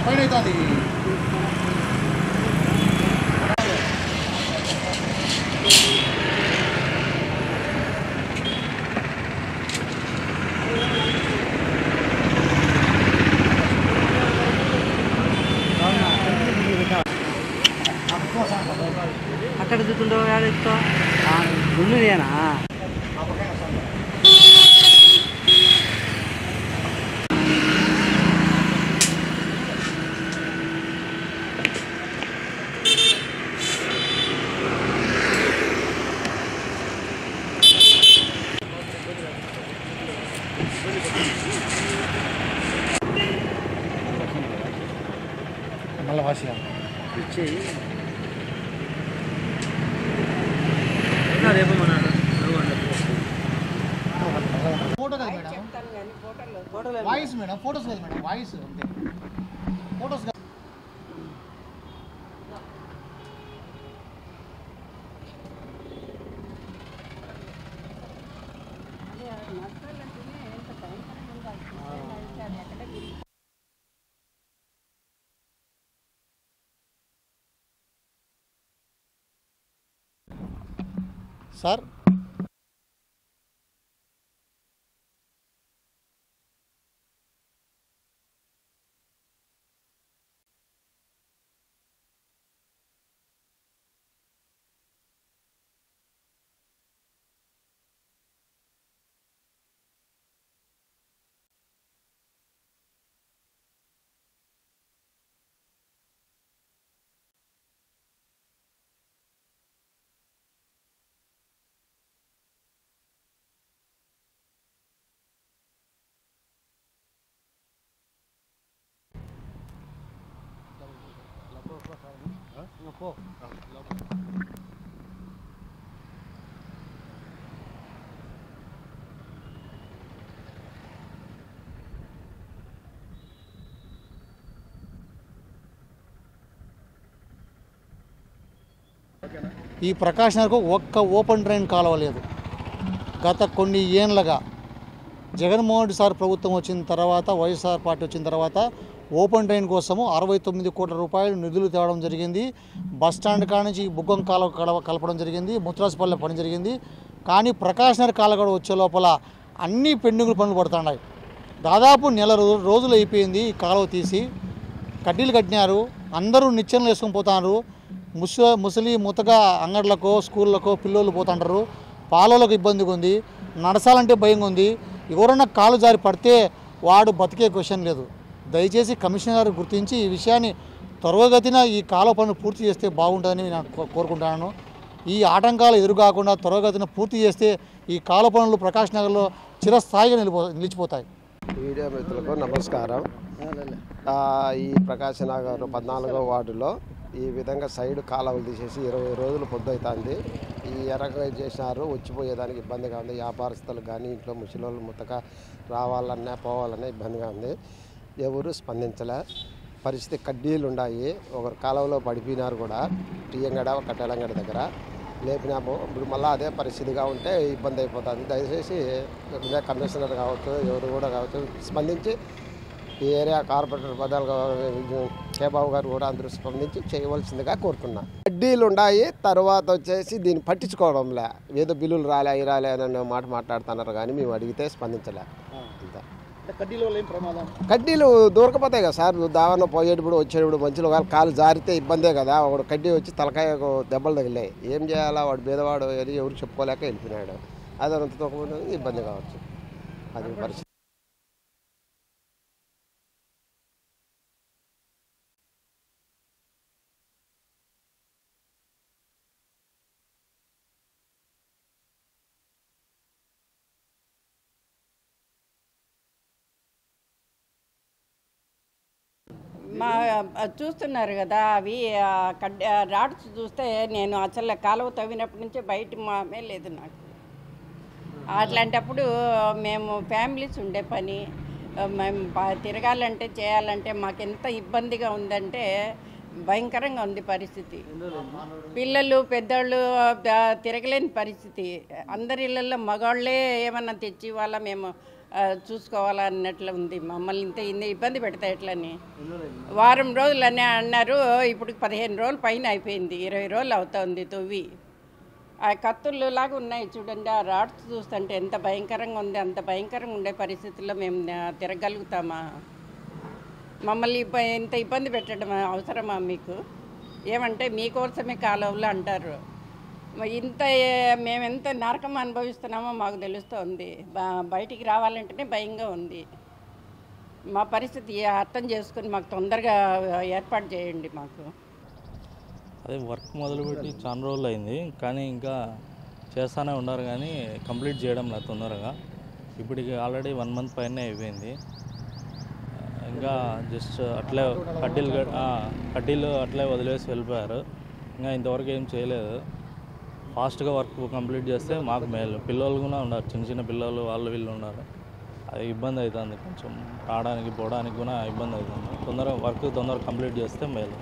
పైన అవుతుంది అక్కడ చూస్తుండో ఎక్కువ గుండుదేనా మళ్ళీ వాసియా ఇచ్చేయి రేపు మన ఫోటో కదా మేడం వాయిస్ మేడం ఫొటోస్ కదా మేడం వాయిస్ అంతే ఫొటోస్ సార్ ఈ ప్రకాష్ నగర్కు ఒక్క ఓపెన్ డ్రైన్ కాలువ లేదు. గత కొన్ని ఏళ్ళగా జగన్మోహన్ రెడ్డి సార్ ప్రభుత్వం వచ్చిన తర్వాత, వైఎస్ఆర్ పార్టీ వచ్చిన తర్వాత ఓపెన్ డ్రైన్ కోసము 69 కోట్ల రూపాయలు నిధులు తేవడం జరిగింది. బస్టాండ్ కాడ నుంచి బుగ్గం కాలువ కలపడం జరిగింది, ముత్రాసుపల్లె పని జరిగింది. కానీ ప్రకాష్ నగర్ కాలువ వచ్చే లోపల అన్ని పెండింగ్ పనులు పడుతున్నాయి. దాదాపు నెల రోజులు అయిపోయింది. ఈ కాలువ తీసి కడ్డీలు కట్టినారు, అందరూ నిచ్చెనలు వేసుకొని పోతున్నారు. ముసలి ముతగా అంగడ్లకో స్కూళ్ళకో పిల్లలు పోతుంటారు. పాలలకు ఇబ్బందిగా ఉంది, నడచాలంటే భయంగా ఉంది. ఎవరన్నా కాలు జారి పడితే వాడు బతికే క్వశ్చన్ లేదు. దయచేసి కమిషనర్ గారు గుర్తించి ఈ విషయాన్ని త్వరగతిన ఈ కాలువ పనులు పూర్తి చేస్తే బాగుంటుందని నేను కోరుకుంటున్నాను. ఈ ఆటంకాలు ఎదురుకాకుండా త్వరగతిన పూర్తి చేస్తే ఈ కాలువ పనులు ప్రకాష్ నగర్లో చిరస్థాయిగా నిలిచిపోతాయి. మీడియా మిత్రులకు నమస్కారం. ఈ ప్రకాష్ నగర్ 14వ వార్డులో ఈ విధంగా సైడ్ కాలువలు తీసేసి 20 రోజులు పొద్దువుతుంది. ఈ ఎరగా చేసినారు, వచ్చిపోయేదానికి ఇబ్బందిగా ఉంది. వ్యాపారస్తులకు కానీ ఇంట్లో ముసలోళ్ళు ముత్తగా రావాలన్నా పోవాలన్నా ఇబ్బందిగా ఉంది. ఎవరు స్పందించలే. పరిస్థితి కడ్డీలు ఉన్నాయి. ఒకరు కాలువలో పడిపోయినారు కూడా, టీయంగడ కట్టెలంగడ దగ్గర లేపినాము. ఇప్పుడు మళ్ళీ అదే పరిస్థితిగా ఉంటే ఇబ్బంది అయిపోతుంది. దయచేసి కమిషనర్ కావచ్చు, ఎవరు కూడా కావచ్చు స్పందించి ఈ ఏరియా కార్పొరేటర్ పదాలు కేబాబు గారు కూడా అందరూ స్పందించి చేయవలసిందిగా కోరుతున్నా. కడ్డీలు ఉన్నాయి. తర్వాత వచ్చేసి దీన్ని పట్టించుకోవడంలే, ఏదో బిల్లులు రాలే రాలే అనే మాట మాట్లాడుతున్నారు. కానీ మేము అడిగితే స్పందించలే. కడ్డీలు దూరకపోతాయి కదా సార్. దావన పోయేటప్పుడు వచ్చేటప్పుడు మంచిలో కాలు జారితే ఇబ్బందే కదా. ఒకడు కడ్డీ వచ్చి తలకాయ దెబ్బలు తగిలాయి. ఏం చేయాలా, వాడు బేదవాడు ఎవరు చెప్పుకోలేక వెళ్ళిపోయినాడు. అదంతా ఇబ్బంది కావచ్చు. అది పరిస్థితి. చూస్తున్నారు కదా, అవి రాడ్స్ చూస్తే నేను అసలు కాలువ తవ్వినప్పటి నుంచి బయట మామే లేదు నాకు. అట్లాంటప్పుడు మేము ఫ్యామిలీస్ ఉండే పని, మేము తిరగాలంటే చేయాలంటే మాకు ఎంత ఇబ్బందిగా ఉందంటే భయంకరంగా ఉంది పరిస్థితి. పిల్లలు పెద్దోళ్ళు తిరగలేని పరిస్థితి. అందరి ఇళ్ళల్లో మగవాళ్ళే ఏమన్నా తెచ్చి వాళ్ళ మేము చూసుకోవాలా అన్నట్లు ఉంది. మమ్మల్ని ఇంత ఇబ్బంది పెడతాయి ఎట్లని. వారం రోజులు అని అన్నారు, ఇప్పుడు 15 రోజులు పైన అయిపోయింది. 20 రోజులు అవుతుంది తవ్వి. ఆ కత్తులు లాగా ఉన్నాయి చూడండి. ఆ రాడ్స్ చూస్తుంటే ఎంత భయంకరంగా ఉంది. అంత భయంకరంగా ఉండే పరిస్థితుల్లో మేము తిరగలుగుతామా? మమ్మల్ని ఇంత ఇబ్బంది పెట్టడం అవసరమా మీకు? ఏమంటే మీకోసమే కాలువలు అంటారు. మేము ఎంత నరకం అనుభవిస్తున్నామో మాకు తెలుస్తుంది. బయటికి రావాలంటేనే భయంగా ఉంది. మా పరిస్థితి అర్థం చేసుకుని మాకు తొందరగా ఏర్పాటు చేయండి. మాకు అదే వర్క్ మొదలుపెట్టి చాలా రోజులు అయింది, కానీ ఇంకా చేస్తూనే ఉన్నారు, కానీ కంప్లీట్ చేయడం లేదు తొందరగా. ఇప్పటికి ఆల్రెడీ 1 మంత్ పైనే అయిపోయింది. ఇంకా జస్ట్ అట్లే కడ్డీలు అట్లే వదిలేసి వెళ్ళిపోయారు. ఇంకా ఇంతవరకు ఏం చేయలేదు. ఫాస్ట్గా వర్క్ కంప్లీట్ చేస్తే మాకు మేలు. పిల్లలు కూడా ఉన్నారు, చిన్న చిన్న పిల్లలు వీళ్ళు ఉన్నారు. అది ఇబ్బంది అవుతుంది, కొంచెం రావడానికి పోవడానికి కూడా ఇబ్బంది అవుతుంది. వర్క్ తొందరగా కంప్లీట్ చేస్తే మేలు.